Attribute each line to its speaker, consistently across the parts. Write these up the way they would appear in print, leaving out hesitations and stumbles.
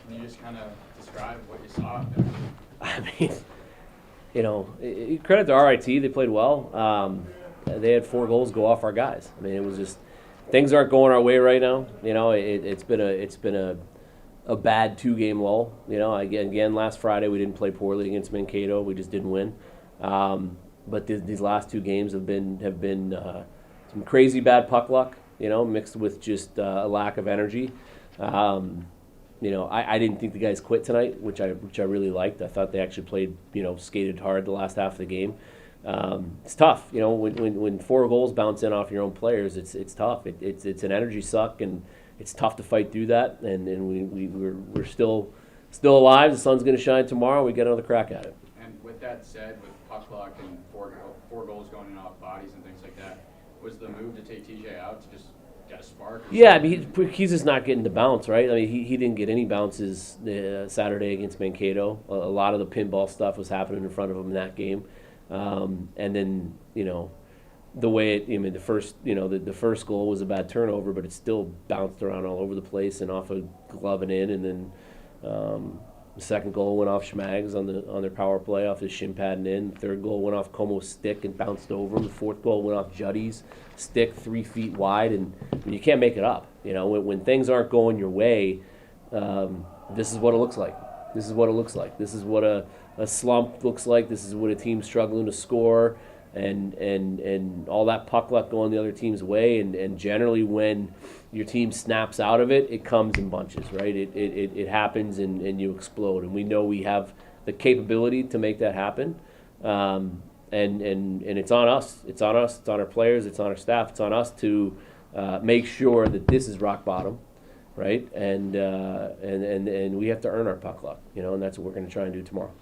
Speaker 1: Can you just kind of describe what you saw out there?
Speaker 2: I mean, credit to RIT, they played well. They had 4 goals go off our guys. I mean, it was just things aren't going our way right now. It's been a bad 2-game lull. Again, last Friday we didn't play poorly against Mankato. We just didn't win. But these last 2 games have been some crazy bad puck luck. Mixed with just a lack of energy. I didn't think the guys quit tonight, which I really liked. I thought they actually played, skated hard the last half of the game. It's tough, when 4 goals bounce in off your own players. It's tough. It's an energy suck, and it's tough to fight through that. And we're still alive. The sun's going to shine tomorrow. We get another crack at it.
Speaker 1: And with that said, with puck luck and four goals going in off bodies and things like that, was the move to take TJ out to just get a spark?
Speaker 2: Yeah, I mean, he's just not getting the bounce, right? I mean, he didn't get any bounces Saturday against Mankato. A lot of the pinball stuff was happening in front of him in that game. And then, the way the first goal was a bad turnover, but it still bounced around all over the place and off a glove and in. And then the second goal went off Schmags on their power play off his shin pad and in. The third goal went off Como's stick and bounced over him. The fourth goal went off Juddy's stick 3 feet wide, and you can't make it up. When things aren't going your way, this is what it looks like. This is what it looks like. This is what a slump looks like. This is what a team struggling to score, and all that puck luck going the other team's way. And generally, when your team snaps out of it, it comes in bunches, right? It happens, and you explode. And we know we have the capability to make that happen. And it's on us. It's on us. It's on our players. It's on our staff. It's on us to make sure that this is rock bottom, right? And we have to earn our puck luck, and that's what we're going to try and do tomorrow.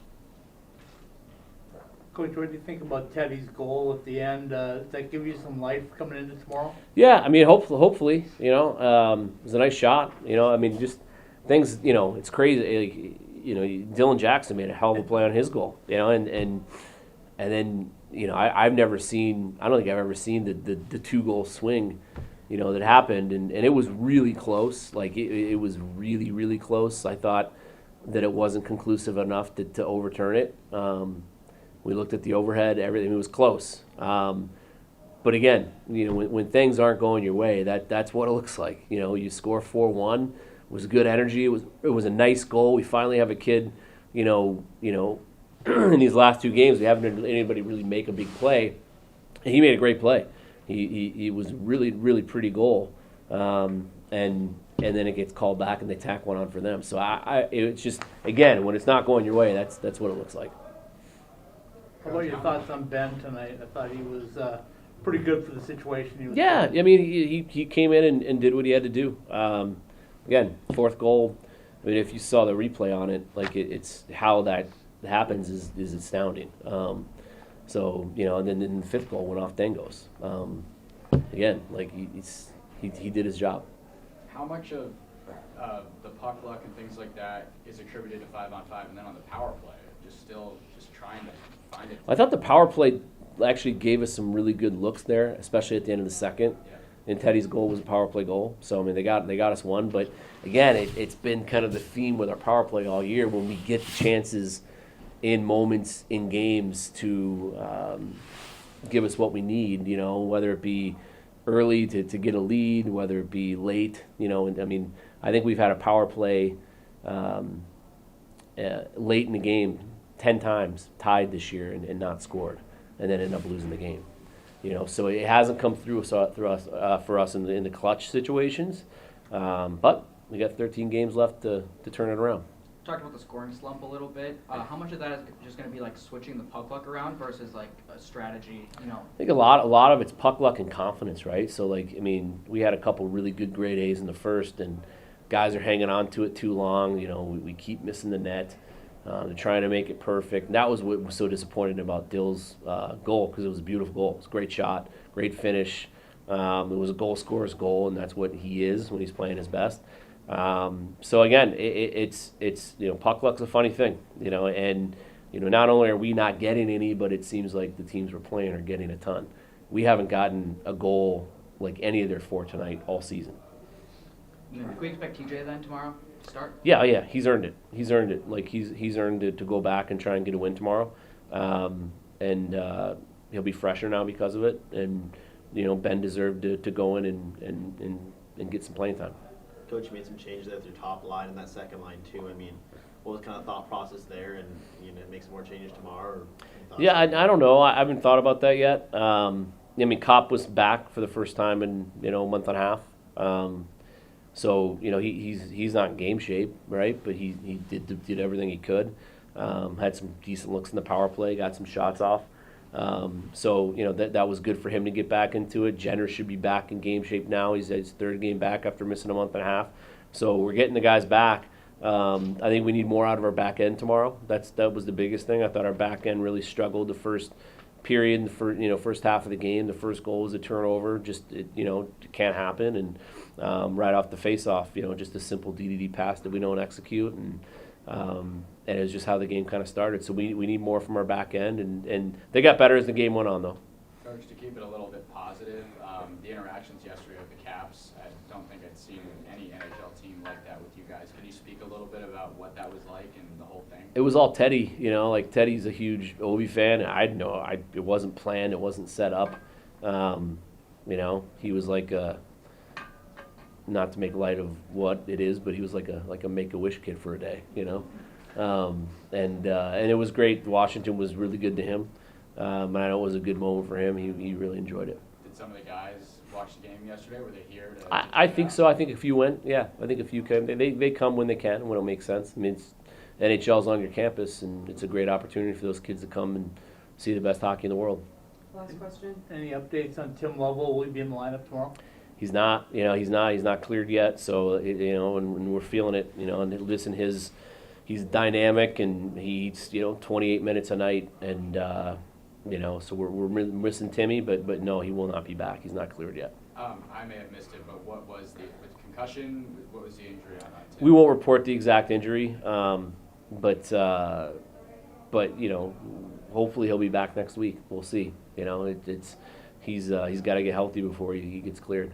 Speaker 3: Coach, what do you think about Teddy's goal at the end? Does that give you some life coming into tomorrow?
Speaker 2: Yeah, I mean, hopefully, it was a nice shot. Just things, it's crazy. Dylan Jackson made a hell of a play on his goal, and then, I've never seen, I don't think I've ever seen the 2-goal swing, that happened, and it was really close. Like, it was really, really close. I thought that it wasn't conclusive enough to overturn it. We looked at the overhead, everything, it was close. But again, when things aren't going your way, that's what it looks like. You score 4-1, it was good energy, it was a nice goal. We finally have a kid, in these last 2 games, we haven't had anybody really make a big play. And he made a great play. He was really, really pretty goal. And then it gets called back and they tack one on for them. So it's just, again, when it's not going your way, that's what it looks like.
Speaker 3: How about your thoughts on Ben tonight? I thought he was pretty good for the situation he was
Speaker 2: in. I mean, he came in and did what he had to do. Again, 4th goal. I mean, if you saw the replay on it, like it's how that happens is astounding. And then the 5th goal went off Dengos. Again, like he did his job.
Speaker 1: How much of the puck luck and things like that is attributed to 5-on-5, and then on the power play, just trying to find it?
Speaker 2: I thought the power play actually gave us some really good looks there, especially at the end of the second.
Speaker 1: Yeah.
Speaker 2: And Teddy's goal was a power play goal, so I mean they got us one. But again, it's been kind of the theme with our power play all year when we get the chances in moments in games to give us what we need. Whether it be early to get a lead, whether it be late. And I mean I think we've had a power play late in the game 10 times tied this year and not scored, and then end up losing the game. So it hasn't come through for us in the clutch situations, but we got 13 games left to turn it around.
Speaker 4: Talked about the scoring slump a little bit. How much of that is just going to be like switching the puck luck around versus like a strategy?
Speaker 2: I think a lot of it's puck luck and confidence, right? So we had a couple really good grade A's in the first, and guys are hanging on to it too long. We keep missing the net. They're trying to make it perfect. And that was what was so disappointing about Dill's goal, because it was a beautiful goal. It was a great shot, great finish. It was a goal scorer's goal, and that's what he is when he's playing his best. So again, it's puck luck's a funny thing, and not only are we not getting any, but it seems like the teams we're playing are getting a ton. We haven't gotten a goal like any of their 4 tonight all season.
Speaker 4: Can we expect TJ then tomorrow? start.
Speaker 2: Yeah, he's earned it. He's earned it. Like he's earned it to go back and try and get a win tomorrow, and he'll be fresher now because of it. And Ben deserved to go in and get some playing time.
Speaker 5: Coach, you made some changes at your top line and that second line too. I mean, what was kind of thought process there, and make some more changes tomorrow? Or
Speaker 2: yeah, I don't know. I haven't thought about that yet. I mean, Kopp was back for the first time in a month and a half. So he's not in game shape, right? But he did everything he could. Had some decent looks in the power play, got some shots off. So that was good for him to get back into it. Jenner should be back in game shape now. He's his third game back after missing a month and a half. So we're getting the guys back. I think we need more out of our back end tomorrow. That was the biggest thing. I thought our back end really struggled the first period, the first half of the game. The first goal was a turnover. Just it can't happen. And right off the face-off, just a simple DDD pass that we don't execute, and it was just how the game kind of started. So we need more from our back end, and they got better as the game went on, though.
Speaker 1: Coach, to keep it a little bit positive, the interactions yesterday with the Caps, I don't think I'd seen any NHL team like that with you guys. Could you speak a little bit about what that was like and the whole thing?
Speaker 2: It was all Teddy, like Teddy's a huge Ovi fan. It wasn't planned, it wasn't set up. He was like not to make light of what it is, but he was like a Make-A-Wish kid for a day, and it was great. Washington was really good to him. And I know it was a good moment for him. He really enjoyed it.
Speaker 1: Did some of the guys watch the game yesterday? Were they here?
Speaker 2: I think so. I think a few went. Yeah, I think a few came. They come when they can, when it makes sense. I mean, NHL's on your campus, and it's a great opportunity for those kids to come and see the best hockey in the world.
Speaker 6: Last question.
Speaker 3: Any updates on Tim Lovell? Will he be in the lineup tomorrow?
Speaker 2: He's not. He's not cleared yet. So and we're feeling it. And listen, he's dynamic, and he eats 28 minutes a night, and so we're missing Timmy, but no, he will not be back. He's not cleared yet.
Speaker 1: I may have missed it, but what was with concussion? What was the injury on that?
Speaker 2: We won't report the exact injury, but hopefully he'll be back next week. We'll see. He's got to get healthy before he gets cleared.